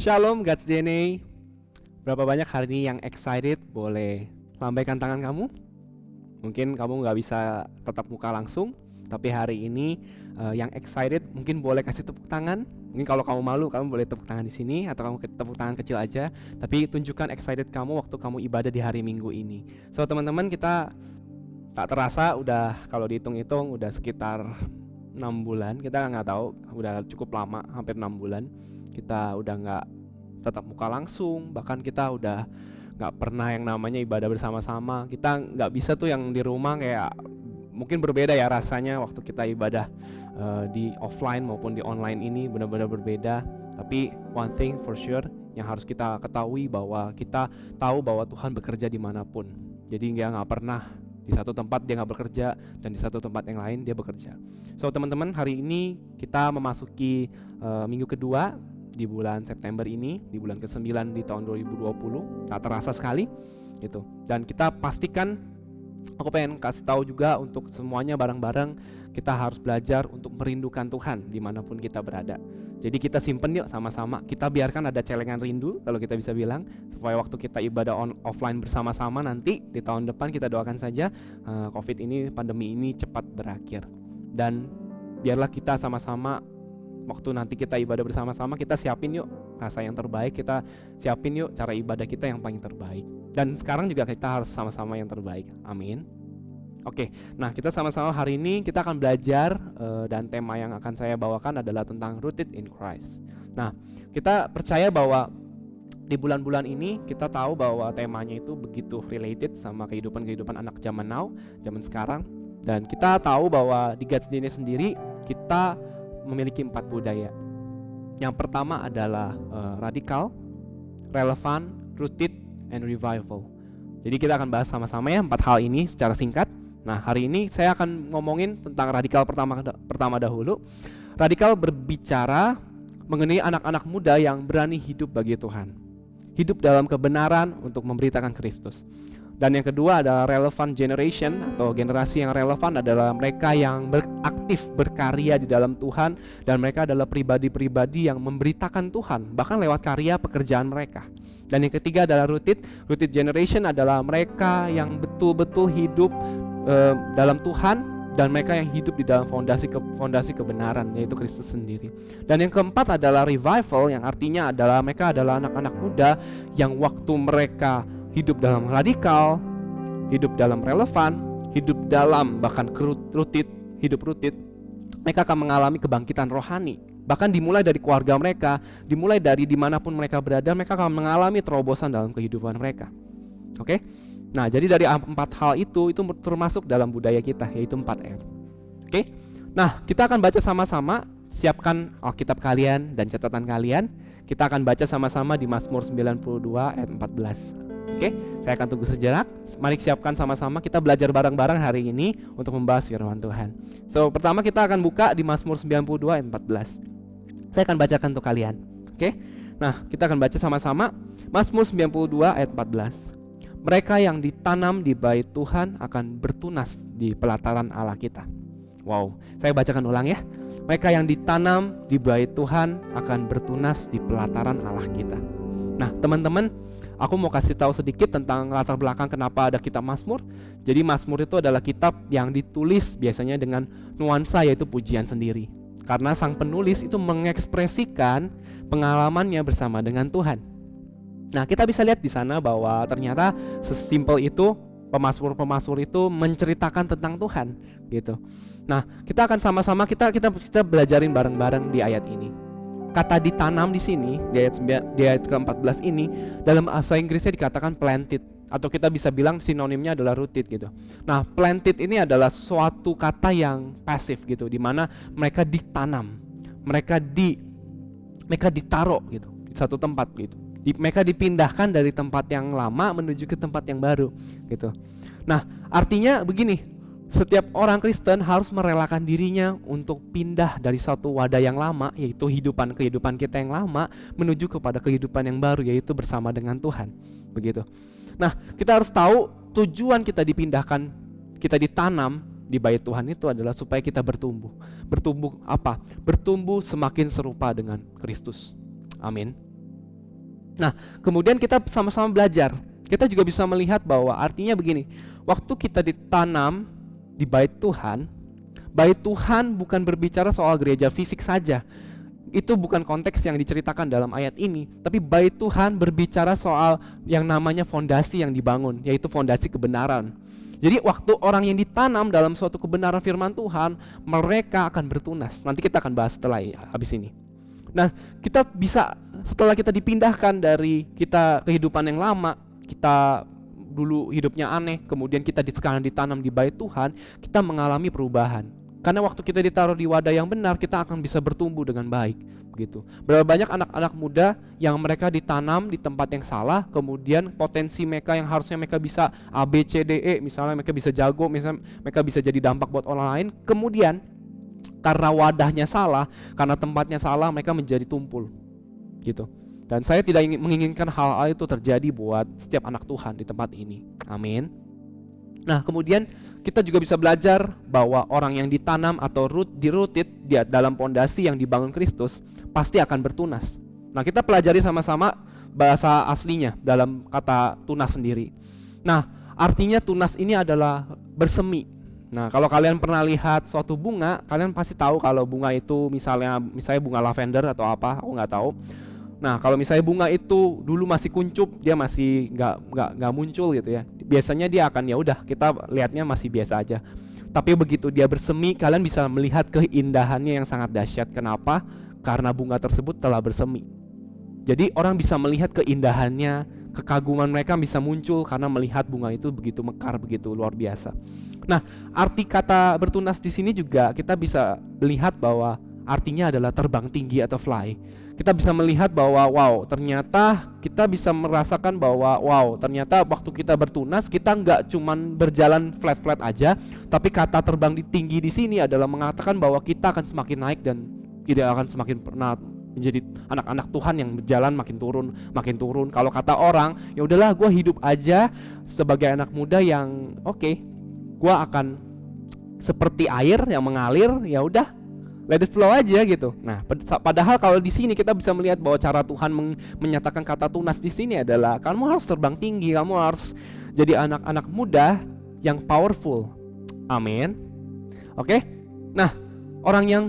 Shalom God's DNA. Berapa banyak hari ini yang excited? Boleh lambaikan tangan kamu. Mungkin kamu nggak bisa tatap muka langsung, tapi hari ini yang excited mungkin boleh kasih tepuk tangan. Mungkin kalau kamu malu, kamu boleh tepuk tangan di sini atau kamu tepuk tangan kecil aja. Tapi tunjukkan excited kamu waktu kamu ibadah di hari Minggu ini. So teman-teman, kita tak terasa udah, kalau dihitung-hitung udah sekitar 6 bulan. Kita nggak tahu, udah cukup lama, hampir 6 bulan. Kita udah nggak tatap muka langsung, bahkan kita udah nggak pernah yang namanya ibadah bersama-sama. Kita nggak bisa tuh yang di rumah, kayak mungkin berbeda ya rasanya waktu kita ibadah di offline maupun di online ini, benar-benar berbeda. Tapi one thing for sure yang harus kita ketahui, bahwa kita tahu bahwa Tuhan bekerja dimanapun. Jadi dia nggak pernah di satu tempat dia nggak bekerja dan di satu tempat yang lain dia bekerja. So teman-teman, hari ini kita memasuki minggu kedua di bulan September ini, di bulan ke-9 di tahun 2020. Tak terasa sekali gitu. Dan kita pastikan, aku pengen kasih tahu juga untuk semuanya bareng-bareng, kita harus belajar untuk merindukan Tuhan dimanapun kita berada. Jadi kita simpen yuk sama-sama, kita biarkan ada celengan rindu kalau kita bisa bilang, supaya waktu kita ibadah offline bersama-sama nanti di tahun depan, kita doakan saja COVID ini, pandemi ini cepat berakhir. Dan biarlah kita sama-sama waktu nanti kita ibadah bersama-sama, kita siapin yuk rasa yang terbaik, kita siapin yuk cara ibadah kita yang paling terbaik. Dan sekarang juga kita harus sama-sama yang terbaik. Amin. Oke, nah kita sama-sama hari ini kita akan belajar dan tema yang akan saya bawakan adalah tentang rooted in Christ. Nah, kita percaya bahwa di bulan-bulan ini kita tahu bahwa temanya itu begitu related sama kehidupan anak zaman now, zaman sekarang. Dan kita tahu bahwa di God's DNA sendiri kita memiliki 4 budaya. Yang pertama adalah radikal, relevan, rooted, and revival. Jadi kita akan bahas sama-sama ya 4 hal ini secara singkat. Nah, hari ini saya akan ngomongin tentang radikal pertama dahulu. Radikal berbicara mengenai anak-anak muda yang berani hidup bagi Tuhan, hidup dalam kebenaran untuk memberitakan Kristus. Dan yang kedua adalah relevant generation, atau generasi yang relevan adalah mereka yang aktif berkarya di dalam Tuhan, dan mereka adalah pribadi-pribadi yang memberitakan Tuhan bahkan lewat karya pekerjaan mereka. Dan yang ketiga adalah rooted generation adalah mereka yang betul-betul hidup dalam Tuhan, dan mereka yang hidup di dalam fondasi kebenaran, yaitu Kristus sendiri. Dan yang keempat adalah revival, yang artinya adalah mereka adalah anak-anak muda yang waktu mereka hidup dalam radikal, hidup dalam relevan, hidup dalam bahkan hidup rooted, mereka akan mengalami kebangkitan rohani. Bahkan dimulai dari keluarga mereka, dimulai dari dimanapun mereka berada, mereka akan mengalami terobosan dalam kehidupan mereka. Oke? Nah, jadi dari 4 hal itu termasuk dalam budaya kita, yaitu 4R. Oke? Nah, kita akan baca sama-sama. Siapkan Alkitab kalian dan catatan kalian. Kita akan baca sama-sama di Mazmur 92 ayat 14. Oke, saya akan tunggu sejenak. Mari siapkan sama-sama, kita belajar bareng-bareng hari ini untuk membahas firman Tuhan. So, pertama kita akan buka di Mazmur 92 ayat 14. Saya akan bacakan untuk kalian. Oke. Nah, kita akan baca sama-sama Mazmur 92 ayat 14. Mereka yang ditanam di bait Tuhan akan bertunas di pelataran Allah kita. Wow, saya bacakan ulang ya. Mereka yang ditanam di bait Tuhan akan bertunas di pelataran Allah kita. Nah, teman-teman, aku mau kasih tahu sedikit tentang latar belakang kenapa ada kitab Mazmur. Jadi Mazmur itu adalah kitab yang ditulis biasanya dengan nuansa, yaitu pujian sendiri. Karena sang penulis itu mengekspresikan pengalamannya bersama dengan Tuhan. Nah, kita bisa lihat di sana bahwa ternyata sesimpel itu pemazmur itu menceritakan tentang Tuhan gitu. Nah, kita akan sama-sama kita belajarin bareng-bareng di ayat ini. Kata ditanam di sini di ayat ke-14 ini dalam bahasa Inggrisnya dikatakan planted, atau kita bisa bilang sinonimnya adalah rooted gitu. Nah, planted ini adalah suatu kata yang pasif gitu, di mana mereka ditanam, mereka ditaruh gitu di satu tempat gitu. Mereka dipindahkan dari tempat yang lama menuju ke tempat yang baru gitu. Nah, artinya begini, setiap orang Kristen harus merelakan dirinya untuk pindah dari satu wadah yang lama, yaitu kehidupan kita yang lama, menuju kepada kehidupan yang baru, yaitu bersama dengan Tuhan. Begitu. Nah, kita harus tahu tujuan kita dipindahkan, kita ditanam di bait Tuhan itu adalah supaya kita bertumbuh. Bertumbuh apa? Bertumbuh semakin serupa dengan Kristus. Amin. Nah, kemudian kita sama-sama belajar. Kita juga bisa melihat bahwa artinya begini, waktu kita ditanam di bait Tuhan bukan berbicara soal gereja fisik saja. Itu bukan konteks yang diceritakan dalam ayat ini, tapi bait Tuhan berbicara soal yang namanya fondasi yang dibangun, yaitu fondasi kebenaran. Jadi waktu orang yang ditanam dalam suatu kebenaran firman Tuhan, mereka akan bertunas. Nanti kita akan bahas setelah habis ini. Nah, kita bisa setelah kita dipindahkan dari kita kehidupan yang lama, kita dulu hidupnya aneh, kemudian kita sekarang ditanam di bait Tuhan, kita mengalami perubahan. Karena waktu kita ditaruh di wadah yang benar, kita akan bisa bertumbuh dengan baik, begitu. Berapa banyak anak-anak muda yang mereka ditanam di tempat yang salah, kemudian potensi mereka yang harusnya mereka bisa A, B, C, D, E, misalnya mereka bisa jago, misalnya mereka bisa jadi dampak buat orang lain, kemudian karena wadahnya salah, karena tempatnya salah, mereka menjadi tumpul, gitu. Dan saya tidak menginginkan hal-hal itu terjadi buat setiap anak Tuhan di tempat ini. Amin. Nah, kemudian kita juga bisa belajar bahwa orang yang ditanam atau dirutit di dalam pondasi yang dibangun Kristus pasti akan bertunas. Nah, kita pelajari sama-sama bahasa aslinya dalam kata tunas sendiri. Nah, artinya tunas ini adalah bersemi. Nah, kalau kalian pernah lihat suatu bunga, kalian pasti tahu kalau bunga itu misalnya bunga lavender atau apa, aku nggak tahu. Nah, kalau misalnya bunga itu dulu masih kuncup, dia masih nggak muncul gitu ya. Biasanya dia akan ya udah kita lihatnya masih biasa aja. Tapi begitu dia bersemi, kalian bisa melihat keindahannya yang sangat dahsyat. Kenapa? Karena bunga tersebut telah bersemi. Jadi orang bisa melihat keindahannya, kekaguman mereka bisa muncul karena melihat bunga itu begitu mekar, begitu luar biasa. Nah, arti kata bertunas di sini juga kita bisa melihat bahwa artinya adalah terbang tinggi atau fly. Kita bisa melihat bahwa wow, ternyata kita bisa merasakan bahwa wow, ternyata waktu kita bertunas kita nggak cuman berjalan flat-flat aja, tapi kata terbang tinggi di sini adalah mengatakan bahwa kita akan semakin naik dan tidak akan semakin pernah menjadi anak-anak Tuhan yang berjalan makin turun. Kalau kata orang, ya udahlah, gue hidup aja sebagai anak muda yang oke, gue akan seperti air yang mengalir, ya udah, let it flow aja gitu. Nah, padahal kalau di sini kita bisa melihat bahwa cara Tuhan menyatakan kata tunas di sini adalah kamu harus terbang tinggi, kamu harus jadi anak-anak muda yang powerful. Amin. Oke. Nah, orang yang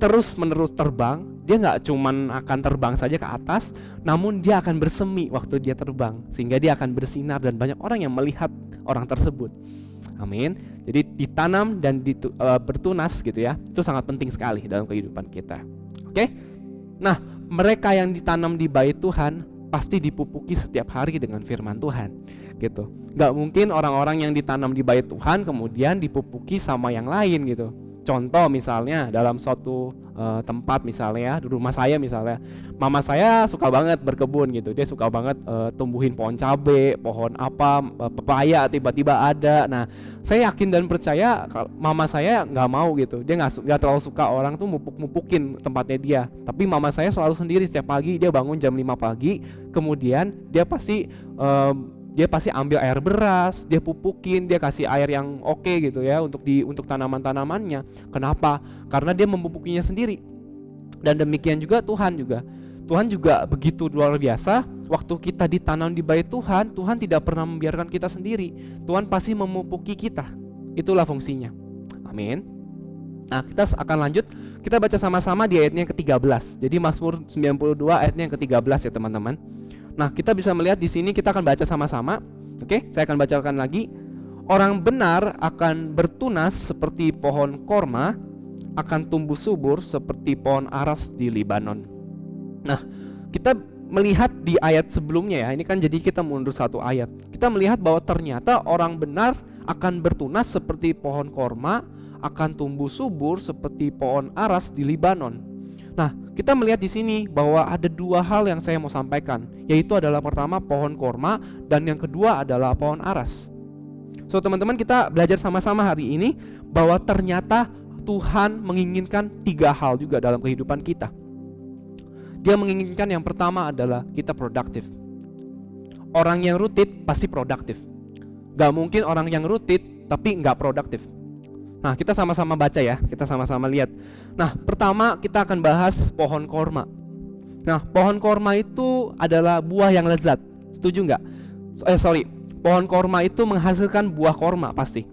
terus-menerus terbang, dia nggak cuman akan terbang saja ke atas, namun dia akan bersemi waktu dia terbang, sehingga dia akan bersinar dan banyak orang yang melihat orang tersebut. Amin. Jadi ditanam dan bertunas gitu ya, itu sangat penting sekali dalam kehidupan kita. Oke. Nah, mereka yang ditanam di bait Tuhan pasti dipupuki setiap hari dengan firman Tuhan gitu. Gak mungkin orang-orang yang ditanam di bait Tuhan kemudian dipupuki sama yang lain gitu. Contoh misalnya dalam suatu tempat misalnya ya, di rumah saya misalnya, mama saya suka banget berkebun gitu, dia suka banget tumbuhin pohon cabe, pohon apa, pepaya tiba-tiba ada. Nah, saya yakin dan percaya mama saya nggak mau gitu, dia nggak terlalu suka orang tuh mupuk-mupukin tempatnya dia. Tapi mama saya selalu sendiri, setiap pagi dia bangun jam 5 pagi, kemudian dia pasti ambil air beras, dia pupukin, dia kasih air yang oke gitu ya untuk tanaman-tanamannya. Kenapa? Karena dia memupukinya sendiri. Dan demikian juga Tuhan juga begitu luar biasa. Waktu kita ditanam di bait Tuhan, Tuhan tidak pernah membiarkan kita sendiri. Tuhan pasti memupuki kita. Itulah fungsinya. Amin. Nah, kita akan lanjut. Kita baca sama-sama di ayatnya yang ke-13. Jadi Mazmur 92 ayatnya yang ke-13 ya teman-teman. Nah, kita bisa melihat di sini, kita akan baca sama-sama. Oke, saya akan bacakan lagi. Orang benar akan bertunas seperti pohon korma, akan tumbuh subur seperti pohon aras di Libanon. Nah, kita melihat di ayat sebelumnya ya, ini kan jadi kita mundur satu ayat. Kita melihat bahwa ternyata orang benar akan bertunas seperti pohon korma, akan tumbuh subur seperti pohon aras di Libanon. Nah, kita melihat di sini bahwa ada dua hal yang saya mau sampaikan, yaitu adalah pertama pohon korma dan yang kedua adalah pohon aras. So, teman-teman, kita belajar sama-sama hari ini bahwa ternyata Tuhan menginginkan tiga hal juga dalam kehidupan kita. Dia menginginkan yang pertama adalah kita produktif. Orang yang rutit pasti produktif. Gak mungkin orang yang rutit tapi gak produktif. Nah, kita sama-sama baca ya, kita sama-sama lihat. Nah, pertama kita akan bahas pohon korma. Nah, pohon korma itu adalah buah yang lezat. Setuju nggak? Pohon korma itu menghasilkan buah korma pasti.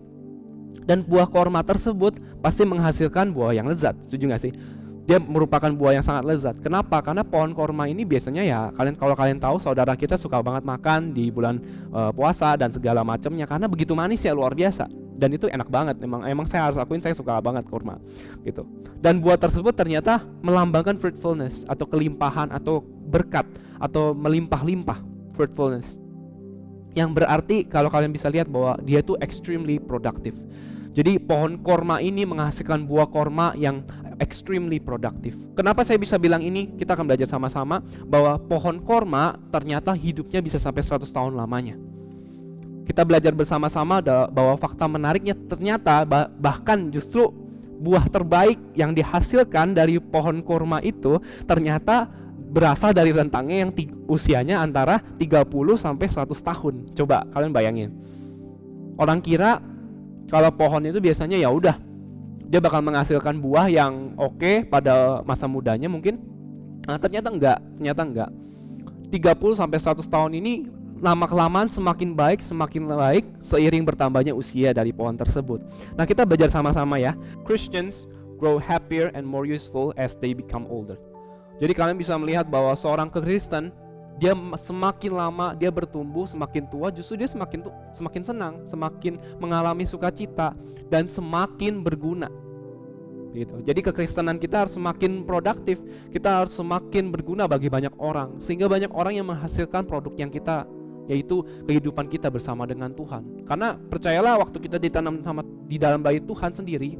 Dan buah korma tersebut pasti menghasilkan buah yang lezat. Setuju nggak sih? Dia merupakan buah yang sangat lezat. Kenapa? Karena pohon korma ini biasanya ya, kalau kalian tahu, saudara kita suka banget makan di bulan puasa dan segala macamnya, karena begitu manis ya, luar biasa. Dan itu enak banget. Emang saya harus akuin, saya suka banget kurma gitu. Dan buah tersebut ternyata melambangkan fruitfulness atau kelimpahan atau berkat atau melimpah-limpah, fruitfulness. Yang berarti kalau kalian bisa lihat bahwa dia tuh extremely productive. Jadi pohon korma ini menghasilkan buah korma yang extremely productive. Kenapa saya bisa bilang ini? Kita akan belajar sama-sama bahwa pohon korma ternyata hidupnya bisa sampai 100 tahun lamanya. Kita belajar bersama-sama bahwa fakta menariknya ternyata bahkan justru buah terbaik yang dihasilkan dari pohon korma itu ternyata berasal dari rentangnya yang usianya antara 30 sampai 100 tahun. Coba kalian bayangin. Orang kira kalau pohon itu biasanya ya udah dia bakal menghasilkan buah yang oke pada masa mudanya mungkin. Nah, ternyata enggak. 30 sampai 100 tahun ini lama-kelamaan semakin baik seiring bertambahnya usia dari pohon tersebut. Nah, kita belajar sama-sama ya. Christians grow happier and more useful as they become older. Jadi kalian bisa melihat bahwa seorang Kristen, dia semakin lama dia bertumbuh, semakin tua justru dia semakin senang, semakin mengalami sukacita dan semakin berguna. Gitu. Jadi kekristenan kita harus semakin produktif, kita harus semakin berguna bagi banyak orang, sehingga banyak orang yang menghasilkan produk yang kita, yaitu kehidupan kita bersama dengan Tuhan. Karena percayalah, waktu kita ditanam di dalam bayi Tuhan sendiri,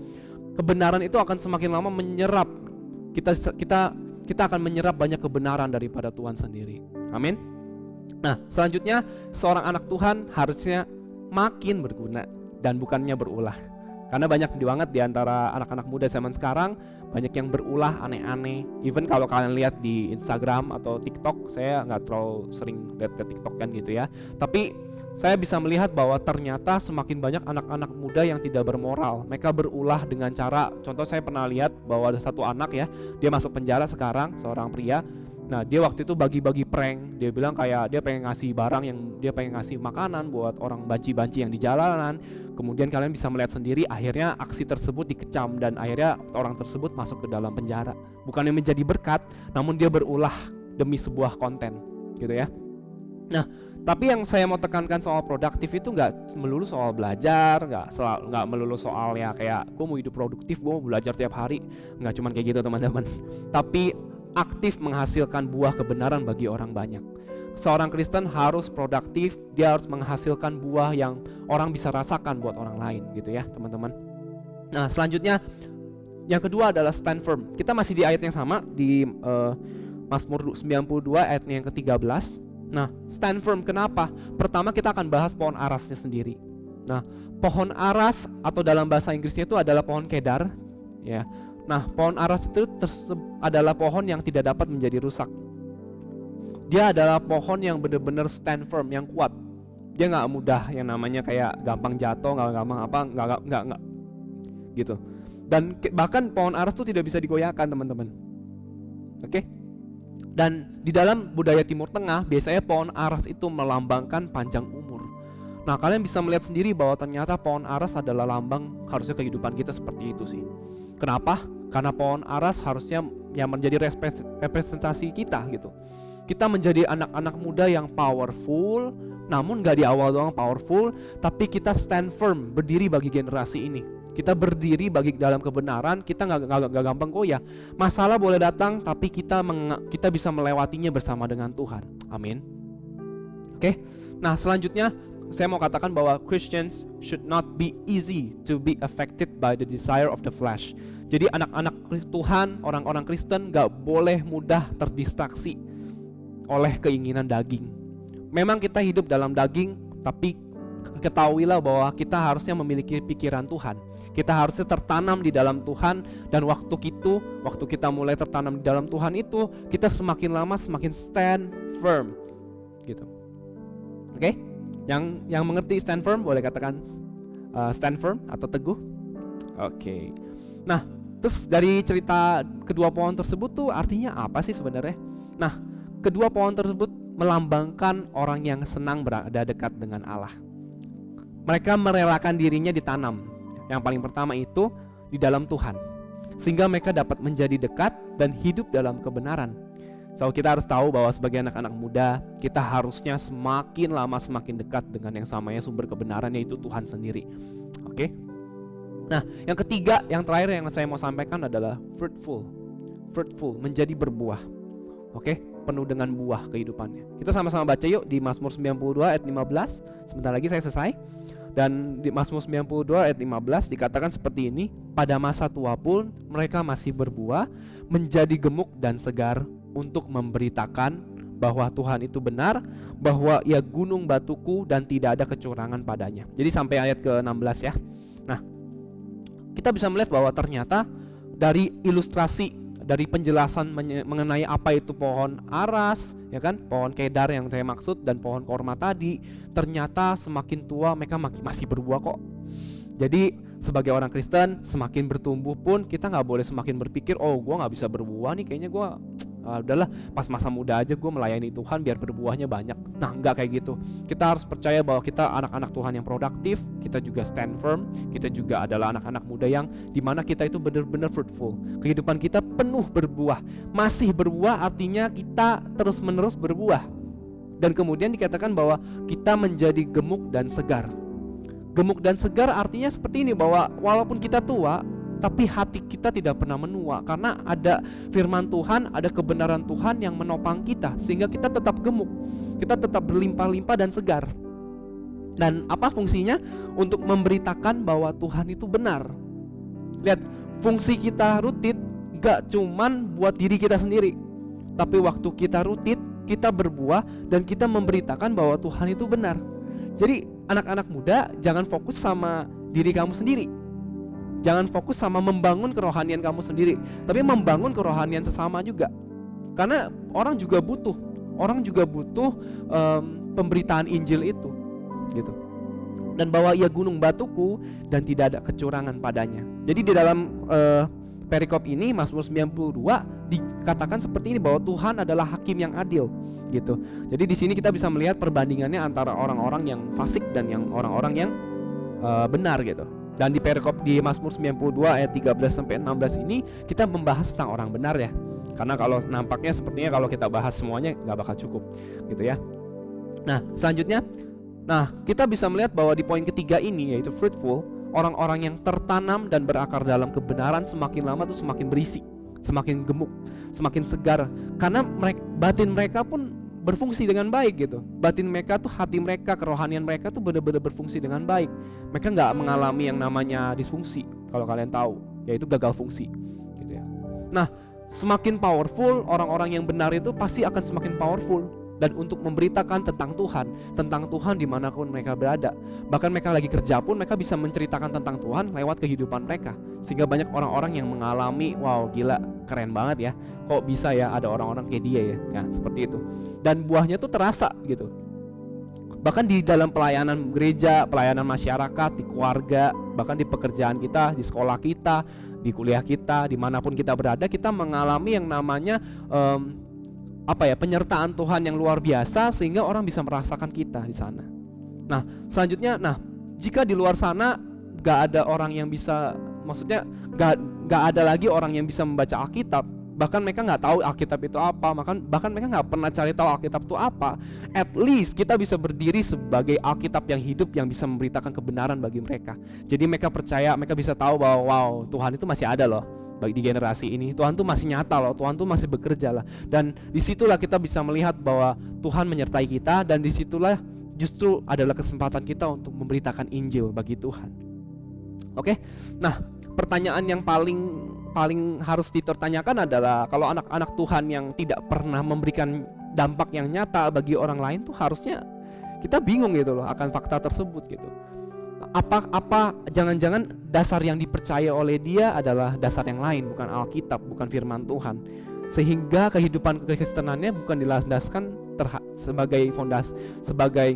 kebenaran itu akan semakin lama menyerap. Kita akan menyerap banyak kebenaran daripada Tuhan sendiri. Amin. Nah, selanjutnya seorang anak Tuhan harusnya makin berguna dan bukannya berulah. Karena banyak banget di antara anak-anak muda zaman sekarang, banyak yang berulah aneh-aneh. Even kalau kalian lihat di Instagram atau TikTok, saya nggak terlalu sering lihat ke TikTok kan gitu ya. Tapi saya bisa melihat bahwa ternyata semakin banyak anak-anak muda yang tidak bermoral. Mereka berulah dengan cara, contoh saya pernah lihat bahwa ada satu anak ya, dia masuk penjara sekarang, seorang pria. Nah, dia waktu itu bagi-bagi prank. Dia bilang kayak dia pengen ngasih barang, yang dia pengen ngasih makanan buat orang banci-banci yang di jalanan. Kemudian kalian bisa melihat sendiri, akhirnya aksi tersebut dikecam dan akhirnya orang tersebut masuk ke dalam penjara. Bukannya menjadi berkat, namun dia berulah demi sebuah konten, gitu ya. Nah, tapi yang saya mau tekankan soal produktif itu nggak melulu soal belajar, nggak melulu soal ya kayak gue mau hidup produktif, gue mau belajar tiap hari, nggak cuman kayak gitu teman-teman. Tapi aktif menghasilkan buah kebenaran bagi orang banyak. Seorang Kristen harus produktif, dia harus menghasilkan buah yang orang bisa rasakan buat orang lain gitu ya teman-teman. Nah, selanjutnya yang kedua adalah stand firm. Kita masih di ayat yang sama di Mazmur 92 ayatnya yang ke-13. Nah, stand firm kenapa? Pertama kita akan bahas pohon arasnya sendiri. Nah, pohon aras atau dalam bahasa Inggrisnya itu adalah pohon kedar ya. Nah, pohon aras itu adalah pohon yang tidak dapat menjadi rusak. Dia adalah pohon yang benar-benar stand firm, yang kuat. Dia nggak mudah yang namanya kayak gampang jatuh, nggak gitu. Dan bahkan pohon aras itu tidak bisa digoyahkan teman-teman. Oke? Dan di dalam budaya Timur Tengah biasanya pohon aras itu melambangkan panjang umur. Nah, kalian bisa melihat sendiri bahwa ternyata pohon aras adalah lambang harusnya kehidupan kita seperti itu sih. Kenapa? Karena pohon aras harusnya yang menjadi representasi kita gitu. Kita menjadi anak-anak muda yang powerful, namun gak di awal doang powerful, tapi kita stand firm, berdiri bagi generasi ini. Kita berdiri bagi dalam kebenaran, kita gak gampang goyah. Masalah boleh datang, tapi kita bisa melewatinya bersama dengan Tuhan. Amin. Oke. Nah, selanjutnya saya mau katakan bahwa Christians should not be easy to be affected by the desire of the flesh. Jadi anak-anak Tuhan, orang-orang Kristen gak boleh mudah terdistraksi oleh keinginan daging. Memang kita hidup dalam daging, tapi ketahuilah bahwa kita harusnya memiliki pikiran Tuhan. Kita harusnya tertanam di dalam Tuhan, dan waktu kita mulai tertanam di dalam Tuhan itu, kita semakin lama semakin stand firm gitu. Oke? Yang mengerti stand firm boleh katakan stand firm atau teguh. Oke. Nah, terus dari cerita kedua pohon tersebut tuh artinya apa sih sebenarnya? Nah, kedua pohon tersebut melambangkan orang yang senang berada dekat dengan Allah. Mereka merelakan dirinya ditanam. Yang paling pertama itu di dalam Tuhan, sehingga mereka dapat menjadi dekat dan hidup dalam kebenaran. So, kita harus tahu bahwa sebagai anak-anak muda, kita harusnya semakin lama semakin dekat dengan yang samanya sumber kebenaran, yaitu Tuhan sendiri. Oke? Nah, yang ketiga, yang terakhir yang saya mau sampaikan adalah fruitful. Fruitful, menjadi berbuah. Oke? Penuh dengan buah kehidupannya. Kita sama-sama baca yuk di Mazmur 92 ayat 15. Sebentar lagi saya selesai. Dan di Mazmur 92 ayat 15 dikatakan seperti ini, pada masa tua pun mereka masih berbuah, menjadi gemuk dan segar, untuk memberitakan bahwa Tuhan itu benar, bahwa Ia gunung batuku dan tidak ada kecurangan padanya. Jadi sampai ayat ke-16 ya. Nah, kita bisa melihat bahwa ternyata dari ilustrasi, dari penjelasan mengenai apa itu pohon aras, ya kan, pohon kedar yang saya maksud, dan pohon korma tadi, ternyata semakin tua mereka masih berbuah kok. Jadi sebagai orang Kristen, semakin bertumbuh pun kita nggak boleh semakin berpikir, oh gue nggak bisa berbuah nih, kayaknya gue udahlah pas masa muda aja gue melayani Tuhan biar berbuahnya banyak. Nah, nggak kayak gitu. Kita harus percaya bahwa kita anak-anak Tuhan yang produktif, kita juga stand firm, kita juga adalah anak-anak muda yang dimana kita itu benar-benar fruitful. Kehidupan kita penuh berbuah. Masih berbuah artinya kita terus-menerus berbuah. Dan kemudian dikatakan bahwa kita menjadi gemuk dan segar. Gemuk dan segar artinya seperti ini, bahwa walaupun kita tua, tapi hati kita tidak pernah menua, karena ada firman Tuhan, ada kebenaran Tuhan yang menopang kita, sehingga kita tetap gemuk, kita tetap berlimpah-limpah dan segar. Dan apa fungsinya? Untuk memberitakan bahwa Tuhan itu benar. Lihat, fungsi kita rutin gak cuman buat diri kita sendiri, tapi waktu kita rutin, kita berbuah dan kita memberitakan bahwa Tuhan itu benar. Jadi anak-anak muda, jangan fokus sama diri kamu sendiri, jangan fokus sama membangun kerohanian kamu sendiri, tapi membangun kerohanian sesama juga. Karena orang juga butuh pemberitaan Injil itu, gitu. Dan bahwa Ia gunung batuku dan tidak ada kecurangan padanya. Jadi di dalam perikop ini, Mazmur 92 dikatakan seperti ini, bahwa Tuhan adalah hakim yang adil, gitu. Jadi di sini kita bisa melihat perbandingannya antara orang-orang yang fasik dan yang orang-orang yang benar, gitu. Dan di perikop di Mazmur 92 ayat 13 sampai 16 ini kita membahas tentang orang benar ya. Karena kalau nampaknya sepertinya kalau kita bahas semuanya nggak bakal cukup, gitu ya. Nah, selanjutnya, kita bisa melihat bahwa di poin ketiga ini, yaitu fruitful, orang-orang yang tertanam dan berakar dalam kebenaran semakin lama tuh semakin berisi, semakin gemuk, semakin segar, karena batin mereka pun berfungsi dengan baik, gitu. Batin mereka tuh, hati mereka, kerohanian mereka tuh benar-benar berfungsi dengan baik. Mereka nggak mengalami yang namanya disfungsi, kalau kalian tahu, yaitu gagal fungsi, gitu ya. Nah, semakin powerful orang-orang yang benar itu pasti akan semakin powerful, dan untuk memberitakan tentang Tuhan dimanapun mereka berada. Bahkan mereka lagi kerja pun mereka bisa menceritakan tentang Tuhan lewat kehidupan mereka, sehingga banyak orang-orang yang mengalami, wow gila, keren banget ya, kok bisa ya ada orang-orang kayak dia ya, seperti itu. Dan buahnya tuh terasa, gitu. Bahkan di dalam pelayanan gereja, pelayanan masyarakat, di keluarga, bahkan di pekerjaan kita, di sekolah kita, di kuliah kita, dimanapun kita berada, kita mengalami yang namanya penyertaan Tuhan yang luar biasa, sehingga orang bisa merasakan kita di sana. Nah, selanjutnya, jika di luar sana gak ada orang yang bisa, maksudnya gak ada lagi orang yang bisa membaca Alkitab, bahkan mereka nggak tahu Alkitab itu apa, bahkan mereka nggak pernah cari tahu Alkitab itu apa, at least kita bisa berdiri sebagai Alkitab yang hidup yang bisa memberitakan kebenaran bagi mereka. Jadi mereka percaya, mereka bisa tahu bahwa wow, Tuhan itu masih ada loh. Bagi di generasi ini, Tuhan tuh masih nyata loh, Tuhan tuh masih bekerja lah. Dan disitulah kita bisa melihat bahwa Tuhan menyertai kita, dan disitulah justru adalah kesempatan kita untuk memberitakan Injil bagi Tuhan. Oke? Nah, pertanyaan yang paling harus dipertanyakan adalah, kalau anak-anak Tuhan yang tidak pernah memberikan dampak yang nyata bagi orang lain tuh harusnya kita bingung gitu loh akan fakta tersebut, gitu. Apa jangan-jangan dasar yang dipercaya oleh dia adalah dasar yang lain, bukan Alkitab, bukan firman Tuhan, sehingga kehidupan kekristenannya bukan dilandaskan sebagai fondasi, sebagai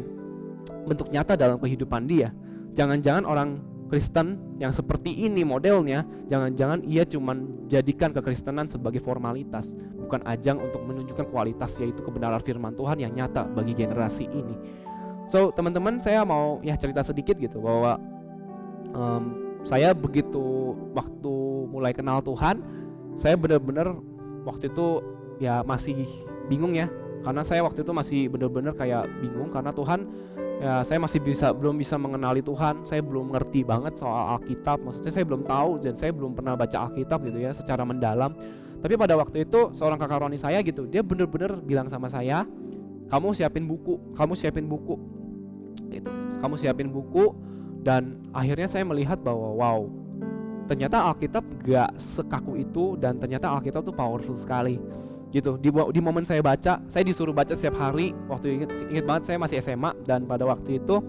bentuk nyata dalam kehidupan dia. Jangan-jangan orang Kristen yang seperti ini modelnya, jangan-jangan ia cuman jadikan kekristenan sebagai formalitas, bukan ajang untuk menunjukkan kualitas, yaitu kebenaran firman Tuhan yang nyata bagi generasi ini. So teman-teman, saya mau ya cerita sedikit gitu bahwa saya begitu waktu mulai kenal Tuhan, saya benar-benar waktu itu ya masih bingung ya, karena saya waktu itu masih benar-benar kayak bingung karena Tuhan ya, saya masih belum bisa mengenali Tuhan, saya belum ngerti banget soal Alkitab, maksudnya saya belum tahu dan saya belum pernah baca Alkitab gitu ya secara mendalam. Tapi pada waktu itu seorang kakak rohani saya gitu, dia benar-benar bilang sama saya, kamu siapin buku gitu, kamu siapin buku. Dan akhirnya saya melihat bahwa wow, ternyata Alkitab gak sekaku itu, dan ternyata Alkitab tuh powerful sekali gitu. Di momen saya baca, saya disuruh baca setiap hari. Waktu inget banget saya masih SMA, dan pada waktu itu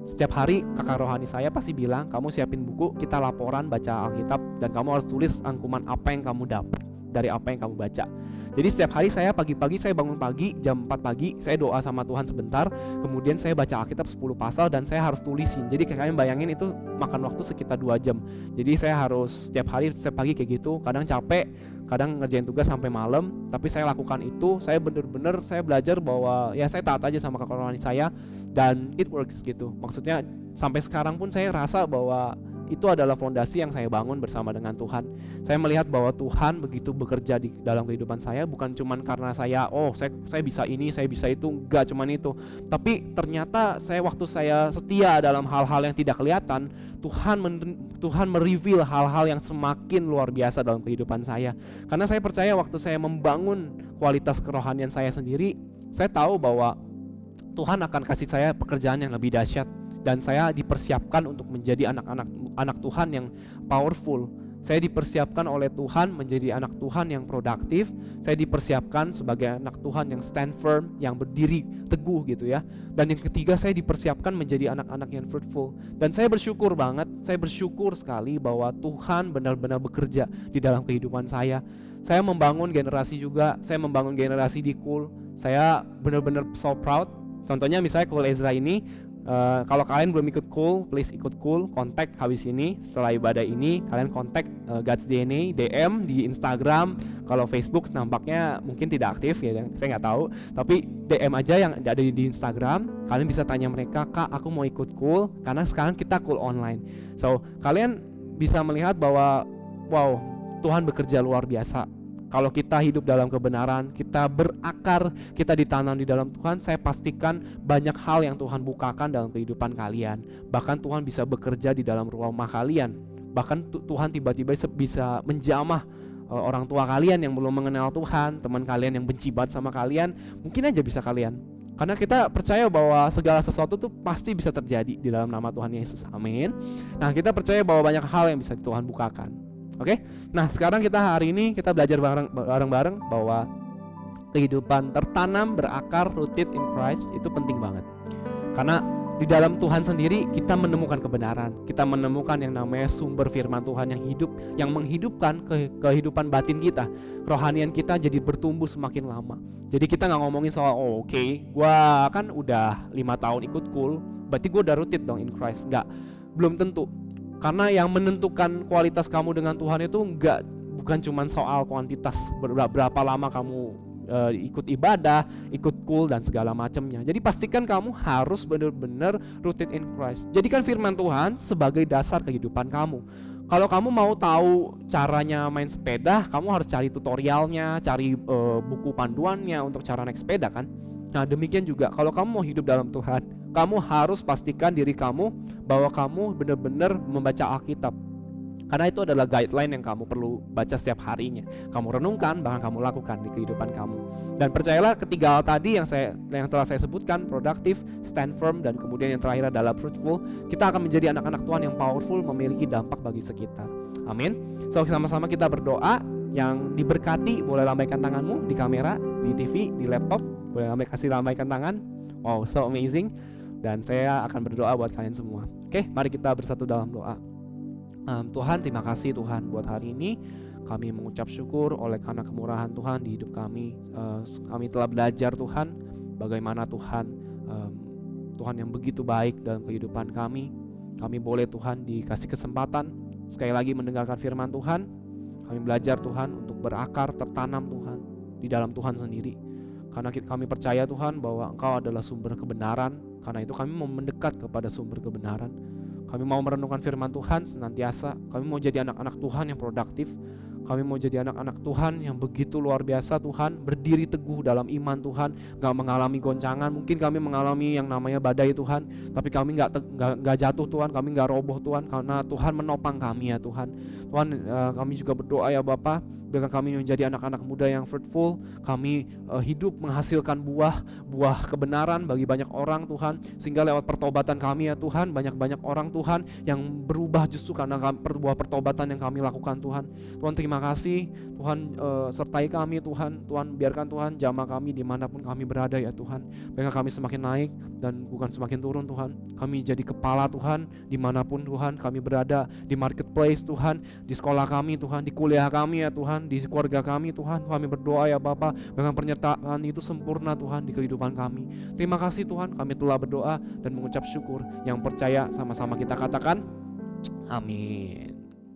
setiap hari kakak rohani saya pasti bilang, kamu siapin buku, kita laporan baca Alkitab, dan kamu harus tulis rangkuman apa yang kamu dapat dari apa yang kamu baca. Jadi setiap hari saya pagi-pagi, saya bangun pagi jam 4 pagi, saya doa sama Tuhan sebentar, kemudian saya baca Alkitab 10 pasal dan saya harus tulisin. Jadi kalian bayangin itu makan waktu sekitar 2 jam. Jadi saya harus setiap hari, setiap pagi kayak gitu. Kadang capek, kadang ngerjain tugas sampai malam, tapi saya lakukan itu. Saya bener-bener saya belajar bahwa ya saya taat aja sama kakak rohani saya, dan it works gitu. Maksudnya sampai sekarang pun saya rasa bahwa itu adalah fondasi yang saya bangun bersama dengan Tuhan. Saya melihat bahwa Tuhan begitu bekerja di dalam kehidupan saya, bukan cuman karena saya bisa ini, saya bisa itu, enggak cuman itu. Tapi ternyata waktu saya setia dalam hal-hal yang tidak kelihatan, Tuhan mereveal hal-hal yang semakin luar biasa dalam kehidupan saya. Karena saya percaya waktu saya membangun kualitas kerohanian saya sendiri, saya tahu bahwa Tuhan akan kasih saya pekerjaan yang lebih dahsyat, dan saya dipersiapkan untuk menjadi anak Tuhan yang powerful. Saya dipersiapkan oleh Tuhan menjadi anak Tuhan yang produktif. Saya dipersiapkan sebagai anak Tuhan yang stand firm, yang berdiri teguh gitu ya. Dan yang ketiga, saya dipersiapkan menjadi anak-anak yang fruitful. Dan saya bersyukur banget, saya bersyukur sekali bahwa Tuhan benar-benar bekerja di dalam kehidupan saya. Saya membangun generasi juga, saya membangun generasi di Cool. Saya benar-benar so proud. Contohnya misalnya Cool Ezra ini, kalau kalian belum ikut Cool, please ikut Cool. Kontak habis ini, setelah ibadah ini kalian kontak God's DNA, DM di Instagram. Kalau Facebook nampaknya mungkin tidak aktif ya, saya nggak tahu. Tapi DM aja yang ada di Instagram. Kalian bisa tanya mereka, Kak aku mau ikut Cool, karena sekarang kita Cool online. So kalian bisa melihat bahwa wow, Tuhan bekerja luar biasa. Kalau kita hidup dalam kebenaran, kita berakar, kita ditanam di dalam Tuhan, saya pastikan banyak hal yang Tuhan bukakan dalam kehidupan kalian. Bahkan Tuhan bisa bekerja di dalam rumah kalian. Bahkan Tuhan tiba-tiba bisa menjamah orang tua kalian yang belum mengenal Tuhan, teman kalian yang benci banget sama kalian, mungkin aja bisa kalian. Karena kita percaya bahwa segala sesuatu tuh pasti bisa terjadi di dalam nama Tuhan Yesus. Amin. Nah, kita percaya bahwa banyak hal yang bisa Tuhan bukakan. Oke, nah sekarang hari ini kita belajar bareng-bareng bahwa kehidupan tertanam, berakar, rooted in Christ itu penting banget. Karena di dalam Tuhan sendiri kita menemukan kebenaran, kita menemukan yang namanya sumber firman Tuhan yang hidup, yang menghidupkan kehidupan batin kita. Kerohanian kita jadi bertumbuh semakin lama. Jadi kita nggak ngomongin soal gua kan udah 5 tahun ikut Cool, berarti gua udah rooted dong in Christ. Nggak, belum tentu. Karena yang menentukan kualitas kamu dengan Tuhan itu bukan cuma soal kuantitas, berapa lama kamu ikut ibadah, ikut Cool dan segala macamnya. Jadi pastikan kamu harus benar-benar rooted in Christ. Jadikan firman Tuhan sebagai dasar kehidupan kamu. Kalau kamu mau tahu caranya main sepeda, kamu harus cari tutorialnya, cari buku panduannya untuk cara naik sepeda kan. Nah demikian juga kalau kamu mau hidup dalam Tuhan, kamu harus pastikan diri kamu bahwa kamu benar-benar membaca Alkitab. Karena itu adalah guideline yang kamu perlu baca setiap harinya. Kamu renungkan, bahkan kamu lakukan di kehidupan kamu. Dan percayalah ketiga hal tadi yang telah saya sebutkan, produktif, stand firm, dan kemudian yang terakhir adalah fruitful, kita akan menjadi anak-anak Tuhan yang powerful, memiliki dampak bagi sekitar. Amin. So sama-sama kita berdoa. Yang diberkati boleh lambaikan tanganmu di kamera, di TV, di laptop. Boleh lambaikan tangan. Wow, so amazing. Dan saya akan berdoa buat kalian semua. Oke, mari kita bersatu dalam doa. Tuhan, terima kasih Tuhan buat hari ini. Kami mengucap syukur oleh karena kemurahan Tuhan di hidup kami. Kami telah belajar Tuhan bagaimana Tuhan yang begitu baik dalam kehidupan kami. Kami boleh Tuhan dikasih kesempatan sekali lagi mendengarkan firman Tuhan. Kami belajar Tuhan untuk berakar, tertanam Tuhan di dalam Tuhan sendiri. Karena kami percaya Tuhan bahwa Engkau adalah sumber kebenaran. Karena itu kami mau mendekat kepada sumber kebenaran. Kami mau merenungkan firman Tuhan senantiasa. Kami mau jadi anak-anak Tuhan yang produktif. Kami mau jadi anak-anak Tuhan yang begitu luar biasa Tuhan, berdiri teguh dalam iman Tuhan, gak mengalami goncangan. Mungkin kami mengalami yang namanya badai Tuhan, tapi kami gak jatuh Tuhan, kami gak roboh Tuhan, karena Tuhan menopang kami ya Tuhan. Tuhan, kami juga berdoa ya Bapa, biarkan kami menjadi anak-anak muda yang fruitful. Kami hidup menghasilkan buah kebenaran bagi banyak orang Tuhan, sehingga lewat pertobatan kami ya Tuhan, banyak-banyak orang Tuhan yang berubah justru karena buah pertobatan yang kami lakukan Tuhan. Tuhan terima kasih Tuhan, sertai kami Tuhan. Tuhan biarkan Tuhan jamah kami dimanapun kami berada ya Tuhan. Biarkan kami semakin naik dan bukan semakin turun Tuhan. Kami jadi kepala Tuhan dimanapun Tuhan kami berada, di marketplace Tuhan, di sekolah kami Tuhan, di kuliah kami ya Tuhan, di keluarga kami Tuhan. Kami berdoa ya Bapa, biarkan penyertaan itu sempurna Tuhan di kehidupan kami. Terima kasih Tuhan, kami telah berdoa dan mengucap syukur. Yang percaya sama-sama kita katakan amin.